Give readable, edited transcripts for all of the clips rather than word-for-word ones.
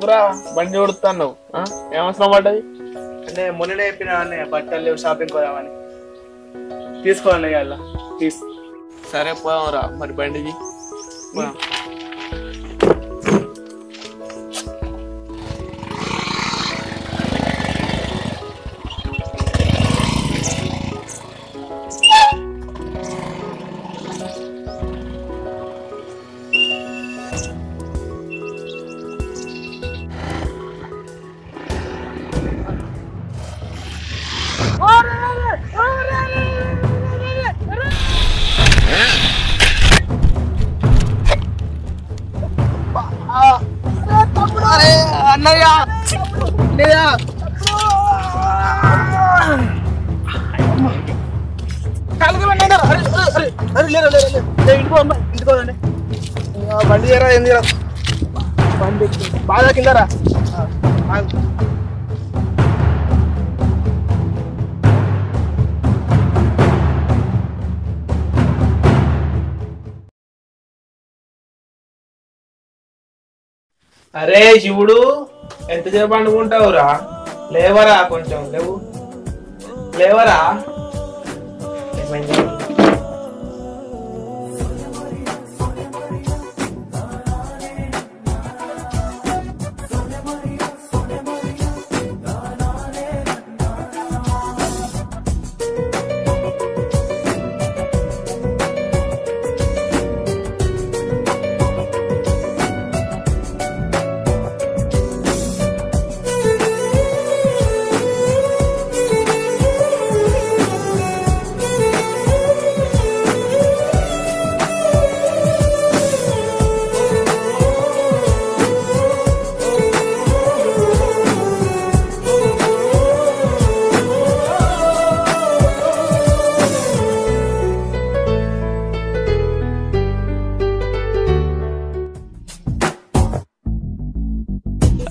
ఎందుకురా బండి కొడుతున్నావు? ఏమవసరం పడ్డది? అంటే మొన్ననే చెప్పిన బట్టలు షాపింగ్ పోదామని. తీసుకోవాలి అలా ప్లీజ్. సరే పోదాంరా మరి బండికి. అన్నయ్య ఇంటికోదండి. బండి చేయరా ఏం చేయరా? బండి బాగా కిందరా. అరే శివుడు, ఎంతసేపు అనుకుంటావురా? లేవరా, కొంచెం లేవు, లేవరా.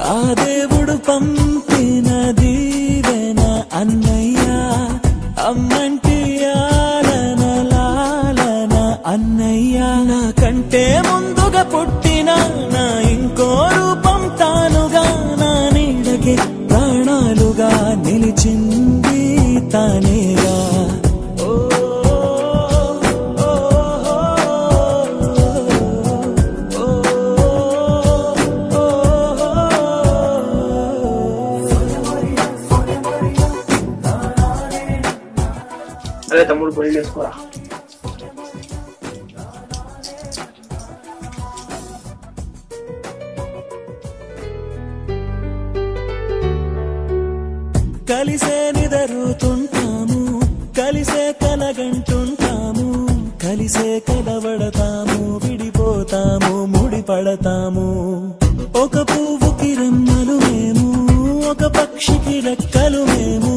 ఆ దేవుడు పంపిన దీవెన అన్నయ్య, అమ్మంటి ఆలన లాలన అన్నయ్య. నాకంటే ముందుగా పుట్టిన నా ఇంకో రూపం తానుగా, నా నీడకి ప్రాణాలుగా నిలిచింది తానేగా. అదే తమ్ముడు పెళ్లి చేసుకోరా. కలిసే నిదరుతుంటాము, కలిసే కలగంటుంటాము, కలిసే కలవడతాము, విడిపోతాము, ముడిపడతాము. ఒక పువ్వుకి రెమ్మలు మేము, ఒక పక్షికి రెక్కలు మేము,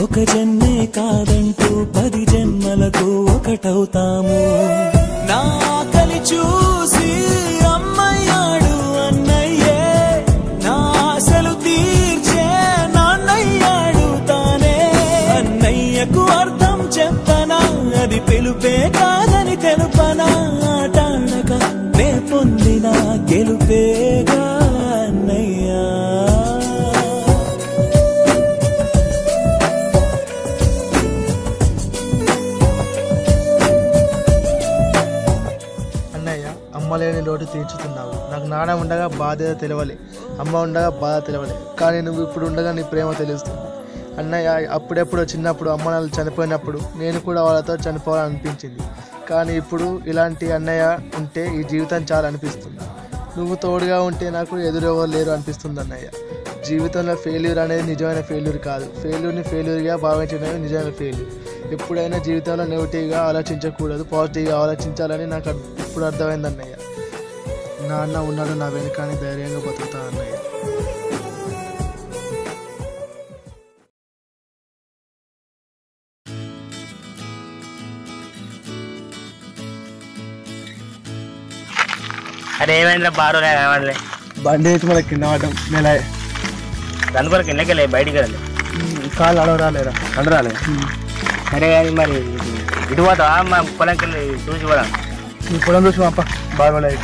ఒక జన్మే కాదంటూ 10 జన్మలకు ఒకటవుతాము. నా కలి చూసి అమ్మయ్యాడు అన్నయ్యే, నా ఆశలు తీర్చే నాన్నయ్యాడు తానే. అన్నయ్యకు అర్థం చెప్పనా, అది పిలుపే కాదని తెలుపనా. ఆటాడక నే పొందిన గెలుపేగా అన్నయ్యా. అమ్మ లేని లోటు తీర్చుతున్నావు. నాకు నాన్న ఉండగా బాధ్యత తెలవలే, అమ్మ ఉండగా బాధ తెలవలే, కానీ నువ్వు ఇప్పుడు ఉండగా నీ ప్రేమ తెలుస్తుంది. అన్నయ్య, అప్పుడెప్పుడు చిన్నప్పుడు అమ్మ నాన్నలు చనిపోయినప్పుడు నేను కూడా వాళ్ళతో చనిపోవాలనిపించింది. కానీ ఇప్పుడు ఇలాంటి అన్నయ్య ఉంటే ఈ జీవితం చాలా అనిపిస్తుంది. నువ్వు తోడుగా ఉంటే నాకు ఎదురెవరు లేరు అనిపిస్తుంది అన్నయ్య. జీవితంలో ఫెయిల్యూర్ అనేది నిజమైన ఫెయిల్యూర్ కాదు, ఫెయిల్యూర్ని ఫెయిల్యూర్గా భావించడమే నిజమైన ఫెయిల్యూర్. ఎప్పుడైనా జీవితంలో నెగిటివ్గా ఆలోచించకూడదు, పాజిటివ్గా ఆలోచించాలని నాకు ఇప్పుడు అర్థమైంది అన్నయ్య. నాన్న ఉన్నాడు నా వెనుకని ధైర్యంగా బతుకుతా అన్నయ్య. అరే ఏమైందిరా బారోలే కావాలి? బండి అయితే మనకి కింద పడ్డం నెల దాని కొరకు కిందకెళ్ళి బయటికి వెళ్ళి కాళ్ళు అడవరాలేరా? అడరాలే. సరే కానీ మరి ఇటు పోతావా? మా పొలంకి వెళ్ళి చూసి పోదాం. నీ పొలం చూసి అప్ప బాగోలేదు.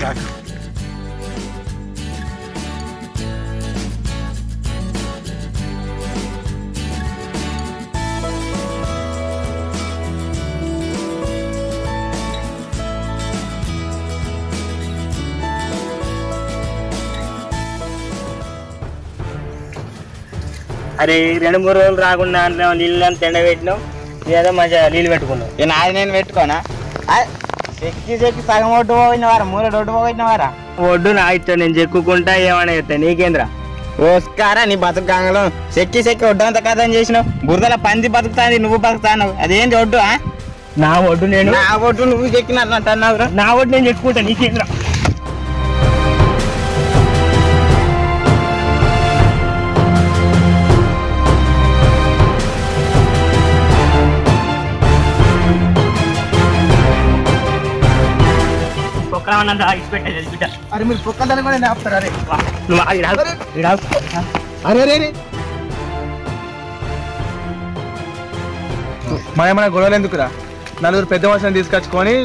అరే 2-3 రోజులు రాకుండా అంటున్నావు, నీళ్ళు అంతా ఎండబెట్టినావు, ఏదో మంచిగా నీళ్ళు పెట్టుకున్నావు. నాది నేను పెట్టుకోనా? చెక్కి సగం ఒడ్డు పోయినవారా, మూల ఒడ్డు పోయినవారా? ఒడ్డు నా ఇష్టం, నేను చెక్కుకుంటా ఏమైనా చెప్తా నీకేంద్రా. ఓస్కారా నీ బతుకు గంగలో చెక్కి ఒడ్డంతా కథ చేసినావు. బురదల పంది బతుకుతాంది, నువ్వు బతుకుతావు. అదేంటి ఒడ్డు? నా ఒడ్డు నేను, నా ఒడ్డు నువ్వు చెక్కినట్టు అన్నావురా. నా ఒడ్డు నేను చెప్పుకుంటా నీకేంద్రా. అరే మీరు పొక్కదాన్ని కూడా నేను ఆపుతారు. అరే అరే అరే మన గొడవలు ఎందుకురా? నలుగురు పెద్ద మనుషులను తీసుకొచ్చుకొని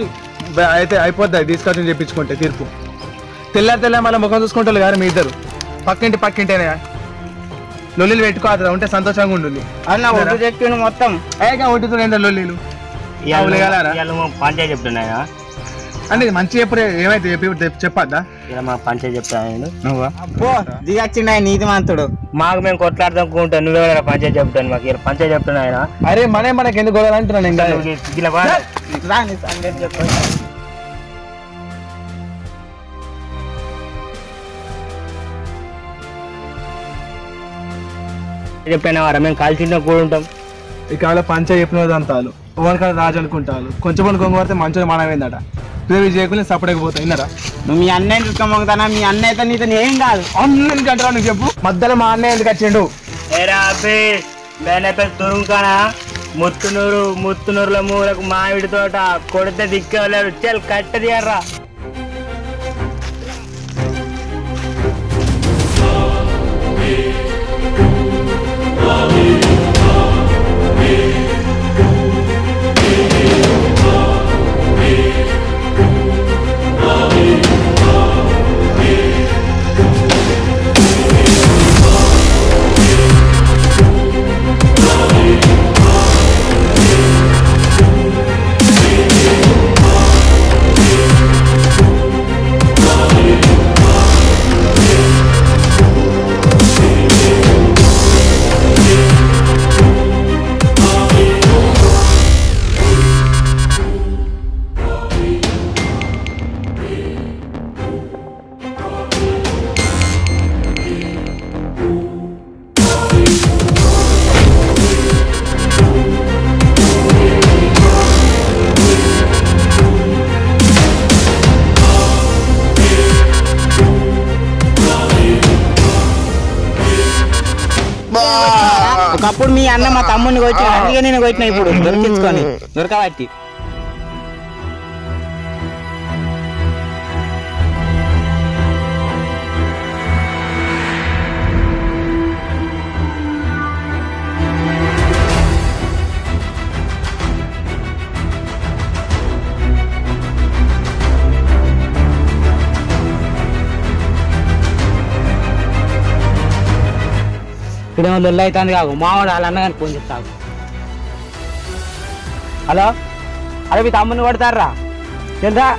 అయితే అయిపోద్ది, తీసుకొచ్చి చెప్పించుకుంటే తీర్పు. తెల్లారి మళ్ళీ ముఖం చూసుకుంటారు కానీ మీ ఇద్దరు పక్కింటేనే లొల్లీలు పెట్టుకోదు, ఉంటే సంతోషంగా ఉండు. అన్న ఒడ్డు చెక్కిండు మొత్తం ఒడ్డుతో లొల్లీలు పంచాయతీ చెప్తున్నా అంటే మంచి ఎప్పుడు ఏమైతే చెప్పద్దా? ఇలా మా పంచాయతీ చెప్తాను. నువ్వు దిగచ్చిండ నీతి మంతుడు. మాకు మేము కొట్లాడుకుంటాం, నువ్వెవరైనా పంచాయతీ చెప్తాను. మాకు ఇలా పంచాయతీ చెప్తున్నా ఆయన. అరే మనకి ఎందుకు గొడవలు అంటున్నాను. ఇంకా చెప్పిన వారా మేము కలిసి కూడా ఉంటాం. ఇక పంచాయతీ చెప్పిన అంతాలు ఓవరికాడ రాజు అనుకుంటాను. కొంచెం కొంచెం పడితే మంచిగా మనమైందట. ప్రేమి చేయకుండా సపడకపోతాయి. విన్నారా? నువ్వు మీ అన్నయ్య చూసుకోమోగుతానా? మీ అన్నయ్య అయితే నీతో ఏం కాదు. అంటారా నువ్వు చెప్పు. మధ్యలో మా అన్నయ్య ఎందుకు వచ్చిండు? తురుంకానా ముత్తునూరుల మూలకు మామిడి తోట కొడితే దిక్కేవాళ్ళు చల్ కట్టదియారా. ఒకప్పుడు మీ అన్న మా తమ్ముడిని కొట్టిన, అందుకే నేను కొట్టిన. ఇప్పుడు దొరికించుకొని దొరకబట్టి ఇదేమో లొల్లి అవుతుంది కాకు. మావాడు వాళ్ళ అన్నగాని ఫోన్ చెప్తాకు. హలో, అరే మీ తమ్ముని కొడతారా తెలుసా?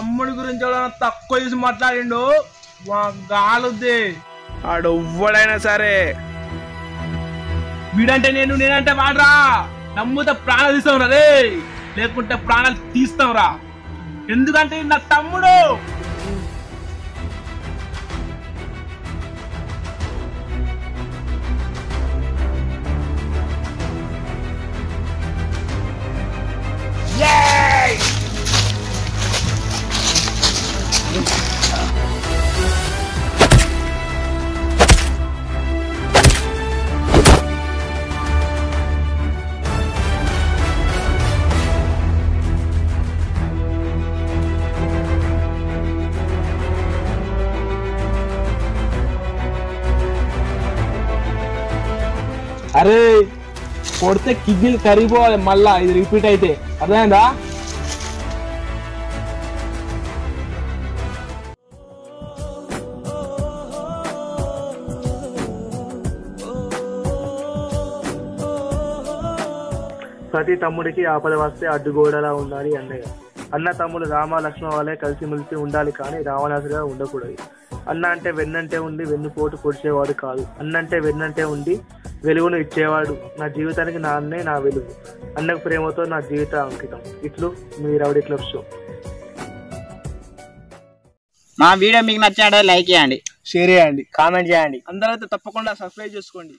తమ్ముడి గురించి ఎవరైనా తక్కువ చేసి మాట్లాడిండు గాలుద్ది. ఆడు ఎవ్వడైనా సరే వీడంటే నేనంటే వాడరా నమ్ముతే ప్రాణాలు తీస్తాం రే, లేకుంటే ప్రాణాలు తీస్తాం రా. ఎందుకంటే నా తమ్ముడు. అరే కొడితే కిడ్నీలు కరిగిపోవాలి, మళ్ళా ఇది రిపీట్ అయితే. అర్థమైందా? ప్రతి తమ్ముడికి ఆపద వస్తే అడ్డుగోడలా ఉండాలి అన్నయ్య. అన్న తమ్ముడు రామ లక్ష్మణ వాళ్ళే కలిసిమెలిసి ఉండాలి, కానీ రావణాసుగా ఉండకూడదు. అన్న అంటే వెన్నంటే ఉండి వెన్నుపోటు పొడిచేవాడు కాదు. అన్నంటే వెన్నంటే ఉండి వెలుగును ఇచ్చేవాడు. నా జీవితానికి నా అన్నే నా వెలుగు. అన్నకు ప్రేమతో నా జీవిత అంకితం. ఇట్లు మీ రౌడీ క్లబ్ షో. మా వీడియో మీకు నచ్చాడో లైక్ చేయండి, షేర్ చేయండి, కామెంట్ చేయండి. అందరైతే తప్పకుండా సబ్స్క్రైబ్ చేసుకోండి.